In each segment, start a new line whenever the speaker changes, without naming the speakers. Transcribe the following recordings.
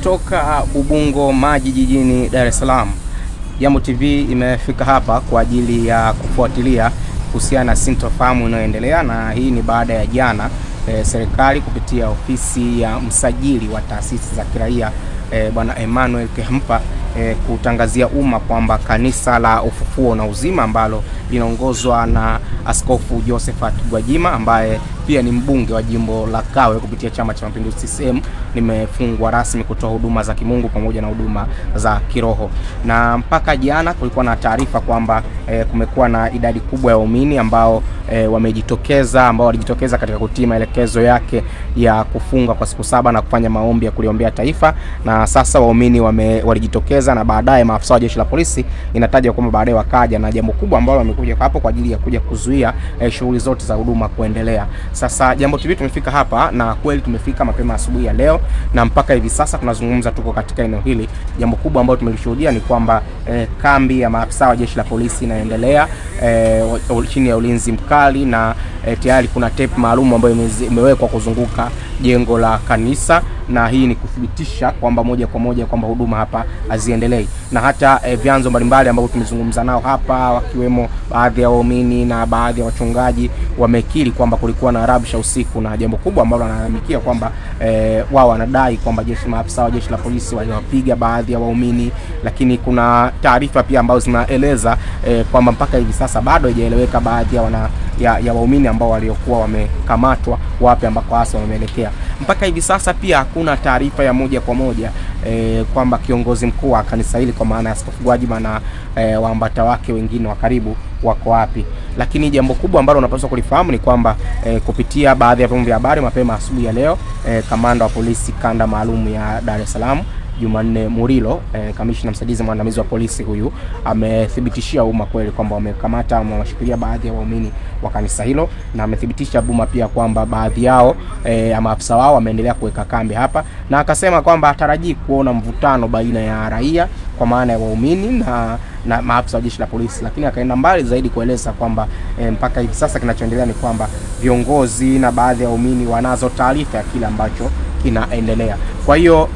Kutoka Ubungo Maji jijini Dar es Salaam, Jambo TV imefika hapa kwa ajili ya kufuatilia kuhusiana na sintofahamu inayoendelea, na hii ni baada ya jana serikali kupitia ofisi ya msajili wa taasisi za kiraia Bwana Emmanuel Kehempa kutangazia umma kwamba kanisa la Ufufuo na Uzima ambalo linaongozwa na Askofu Josephat Gwajima ambaye pia ni mbunge wa jimbo la Kawe kupitia Chama cha Mapinduzi CCM limefungwa rasmi kutoa huduma za kimungu pamoja na huduma za kiroho. Na mpaka jana kulikuwa na taarifa kwamba kumekuwa na idadi kubwa ya waumini ambao walijitokeza katika kutii maelekezo yake ya kufunga kwa siku 7 na kufanya maombi ya kuliombea taifa. Na sasa waumini walijitokeza, na baadaye maafisa wa jeshi la polisi inataja kwamba baadaye wakaja na jambo kubwa ambalo wamekuja hapo kwa ajili ya kuja kuzuia shughuli zote za huduma kuendelea. Sasa Jambo TV tumefika hapa, na kweli tumefika mapema asubuhi ya leo, na mpaka hivi sasa tunazungumza tuko katika eneo hili. Jambo kubwa ambalo tumelishuhudia ni kwamba kambi ya maafisa wa jeshi la polisi inaendelea chini ya ulinzi mkali, na tayari kuna tape maalum ambayo imewekwa kuzunguka jengo la kanisa, na hii ni kuthibitisha kwamba moja kwa moja kwamba huduma hapa haziendelei. Na hata vyanzo mbalimbali ambao tumezungumza nao hapa, wakiwemo baadhi ya waumini na baadhi ya wachungaji, wamekiri kwamba kulikuwa na rabsha usiku, na jambo kubwa ambalo wanalalamikia kwamba wao wanadai kwamba maafisa wa jeshi la polisi waliwapiga baadhi ya waumini. Lakini kuna taarifa pia ambazo zinaeleza kwamba mpaka hivi sasa bado haijaeleweka baadhi ya waumini ambao waliokuwa wamekamatwa wapi ambako hasa wameelekea. Mpaka hivi sasa pia hakuna taarifa ya moja kwa moja kwamba kiongozi mkuu wa kanisa hili kwa maana ya Askofu Gwajima na waambata wake wengine wa karibu wako wapi. Lakini jambo kubwa ambalo unapaswa kulifahamu ni kwamba kupitia baadhi ya vyombo vya habari mapema asubuhi ya leo, kamanda wa polisi kanda maalum ya Dar es Salaam Jumanne Murilo, kamishna msaidizi mwandamizi wa polisi huyu, amethibitishia umma kweli kwamba wamekamata na washikilia baadhi ya waumini wa kanisa hilo, na amethibitisha umma pia kwamba baadhi yao maafisa wao wameendelea kuweka kambi hapa, na akasema kwamba hatarajii kuona mvutano baina ya raia kwa maana ya waumini na maafisa wa jeshi la polisi. Lakini akaenda mbali zaidi kueleza kwamba mpaka hivi sasa kinachoendelea ni kwamba viongozi na baadhi ya waumini wanazo taarifa ya kile ambacho kinaendelea. Kwa hiyo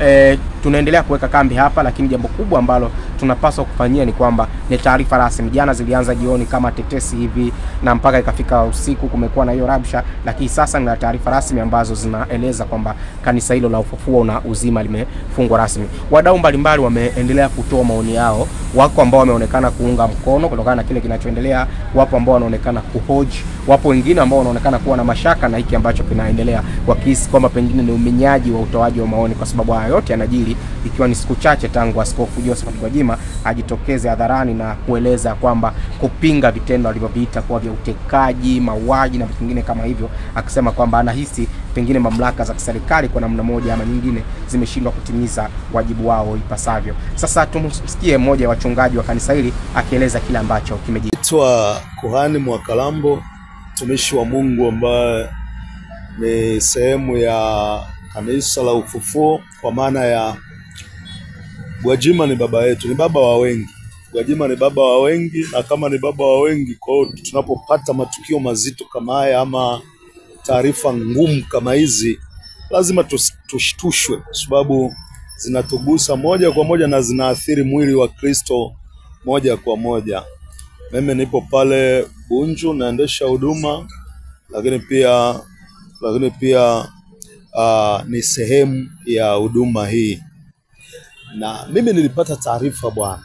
tunaendelea kuweka kambi hapa, lakini jambo kubwa ambalo tunapaswa kufanyia ni kwamba ni taarifa rasmi. Jana zilianza jioni kama tetesi hivi, na mpaka ikafika usiku kumekuwa na hiyo rabsha, lakini sasa ni taarifa rasmi ambazo zinaeleza kwamba kanisa hilo la Ufufuo na Uzima limefungwa rasmi. Wadau mbalimbali wameendelea kutoa maoni yao. Wako ambao wameonekana kuunga mkono kutokana na kile kinachoendelea, wapo ambao wanaonekana kuhoji, wapo wengine ambao wanaonekana kuwa na mashaka na hiki ambacho kinaendelea, wakihisi kwamba pengine ni umenyaji wa utoaji wa maoni, kwa sababu haya yote yanajiri ikiwa ni siku chache tangu Askofu Josephat Gwajima ajitokeze hadharani na kueleza kwamba kupinga vitendo alivyoviita kwa vya utekaji, mauaji na vitu vingine kama hivyo, akisema kwamba anahisi pengine mamlaka za serikali kwa namna moja ama nyingine zimeshindwa kutimiza wajibu wao ipasavyo. Sasa tumsikie mmoja wa wachungaji wa kanisa hili akieleza kile ambacho kimejiri.
Naitwa Kuhani Mwakalambo, mtumishi wa Mungu ambaye ni sehemu ya kanisa la Ufufuo, kwa maana ya Gwajima ni baba yetu, ni baba wa wengi. Gwajima ni baba wa wengi, na kama ni baba wa wengi, kwa hiyo tunapopata matukio mazito kama haya ama taarifa ngumu kama hizi, lazima tushtushwe, sababu zinatugusa moja kwa moja na zinaathiri mwili wa Kristo moja kwa moja. Mimi nipo pale Bunju naendesha huduma, lakini pia ni sehemu ya huduma hii. Na mimi nilipata taarifa bwana.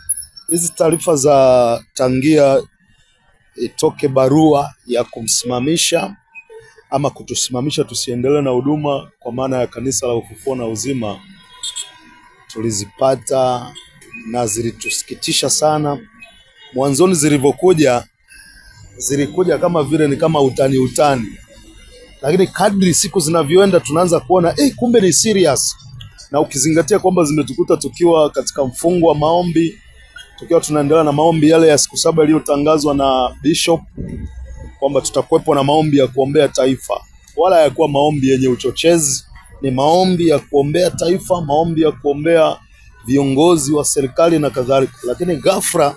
Hizi taarifa za tangia itoke barua ya kumsimamisha ama kutusimamisha tusiendelee na huduma kwa maana ya kanisa la Ufufuo na Uzima, tulizipata na zilitusikitisha sana. Mwanzoni zilikuja kama vile ni kama utani, lakini kadri siku zinavyoenda tunaanza kuona kumbe ni serious. Na ukizingatia kwamba zimetukuta tukiwa katika mfungo wa maombi, tukiwa tunaendelea na maombi yale ya siku 7 yaliyotangazwa na Bishop kwamba tutakuwepo na maombi ya kuombea taifa, wala hayakuwa maombi yenye uchochezi, ni maombi ya kuombea taifa, maombi ya kuombea viongozi wa serikali na kadhalika. Lakini ghafla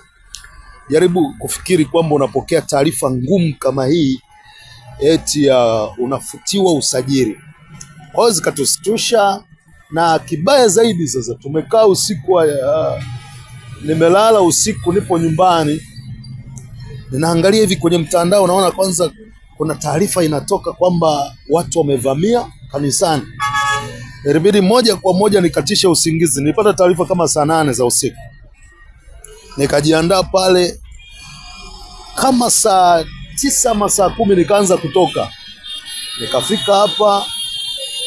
jaribu kufikiri kwamba unapokea taarifa ngumu kama hii, eti unafutiwa usajili. Kwa hiyo zikatustusha, Na kibaya zaidi sasa, tumekaa usiku, nimelala usiku, nipo nyumbani, ninaangalia hivi kwenye mtandao, naona kwanza kuna taarifa inatoka kwamba watu wamevamia kanisani. Ilibidi moja kwa moja nikatisha usingizi. Nilipata taarifa kama saa 8 za usiku. Nikajiandaa pale kama saa 9 ama saa 10 nikaanza kutoka. Nikafika hapa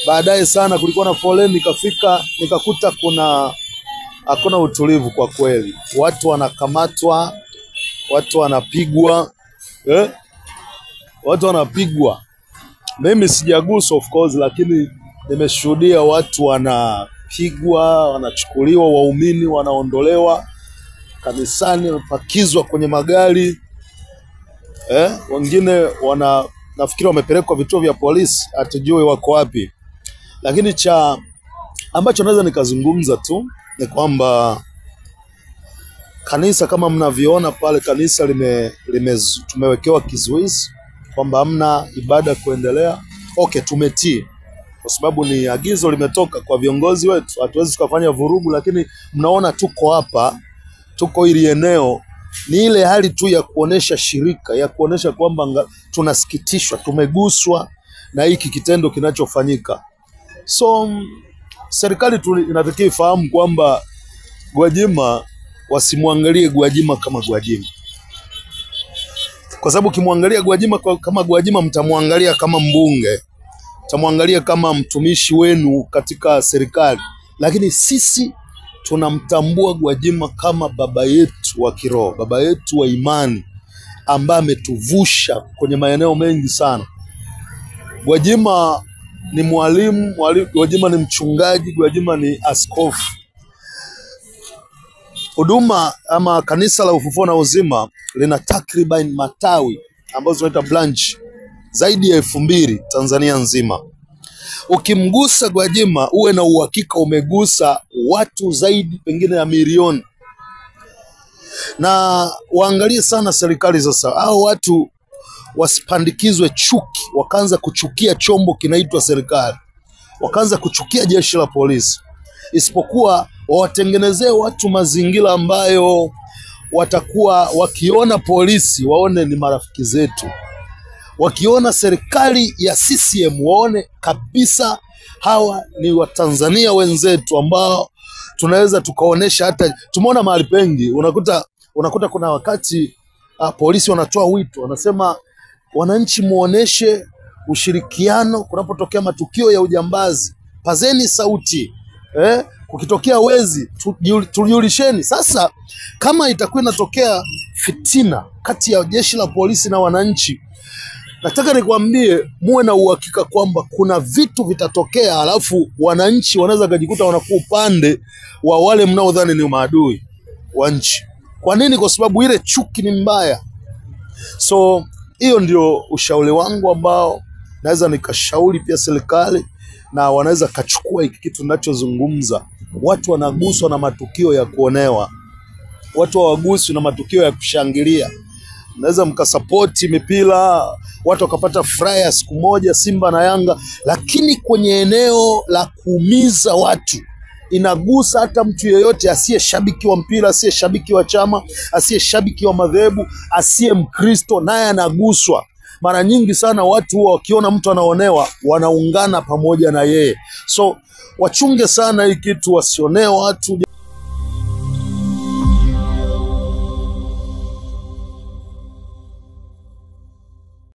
baadaye sana, kulikuwa na foleni, nikafika nikakuta hakuna utulivu kwa kweli. Watu wanakamatwa, watu wanapigwa, watu wanapigwa. Mimi sijaguswa of course, lakini nimeshuhudia watu wanapigwa, wanachukuliwa, waumini wanaondolewa kanisani, wanapakizwa kwenye magari. Wengine nafikiri wamepelekwa vituo vya polisi, hatujui wako wapi. Lakini ambacho naweza nikazungumza tu ni kwamba kanisa, kama mnaviona pale, kanisa tumewekewa kizuizi kwamba hamna ibada kuendelea. Okay, tumetii kwa sababu ni agizo limetoka kwa viongozi wetu, hatuwezi tukafanya vurugu, lakini mnaona tuko hapa, tuko ili eneo, ni ile hali tu ya kuonesha shirika, ya kuonesha kwamba tunasikitishwa, tumeguswa na hiki kitendo kinachofanyika. So serikali inatakiwa ifahamu kwamba Gwajima, wasimwangalie Gwajima kama Gwajima, kwa sababu kimwangalia Gwajima kama Gwajima, mtamwangalia kama mbunge, mtamwangalia kama mtumishi wenu katika serikali. Lakini sisi tunamtambua Gwajima kama baba yetu wa kiroho, baba yetu wa imani, ambaye ametuvusha kwenye maeneo mengi sana. Gwajima ni mwalimu, Gwajima ni mchungaji, Gwajima ni askofu. Huduma ama kanisa la Ufufuo na Uzima lina takriban matawi ambazo tunaita branch zaidi ya 2000 Tanzania nzima. Ukimgusa Gwajima, uwe na uhakika umegusa watu zaidi pengine ya milioni. Na waangalie sana serikali sasa, hao watu wasipandikizwe chuki, wakaanza kuchukia chombo kinaitwa serikali, wakaanza kuchukia jeshi la polisi. Isipokuwa wawatengenezee watu mazingira ambayo watakuwa wakiona polisi waone ni marafiki zetu, wakiona serikali ya CCM waone kabisa hawa ni Watanzania wenzetu ambao tunaweza tukaonesha. Hata tumeona mahali pengi unakuta kuna wakati polisi wanatoa wito, wanasema wananchi muoneshe ushirikiano kunapotokea matukio ya ujambazi, pazeni sauti, kukitokea wezi tujulisheni. Sasa kama itakuwa inatokea fitina kati ya jeshi la polisi na wananchi, nataka nikwambie muwe na uhakika kwamba kuna vitu vitatokea, alafu wananchi wanaweza kujikuta wanakuwa upande wa wale mnaodhani ni maadui wa nchi. Kwa nini? Kwa sababu ile chuki ni mbaya. So hiyo ndio ushauri wangu ambao naweza nikashauri pia serikali, na wanaweza kachukua hiki kitu ninachozungumza. Watu wanaguswa na matukio ya kuonewa, watu hawaguswi na matukio ya kushangilia. Naweza mkasapoti mipira, watu wakapata furaha siku moja Simba na Yanga, lakini kwenye eneo la kuumiza watu inagusa hata mtu yeyote asiye shabiki wa mpira, asiye shabiki wa chama, asiye shabiki wa madhehebu, asiye Mkristo, naye anaguswa. Mara nyingi sana watu huwa wakiona mtu anaonewa wanaungana pamoja na yeye. So wachunge sana hii kitu, wasionee watu.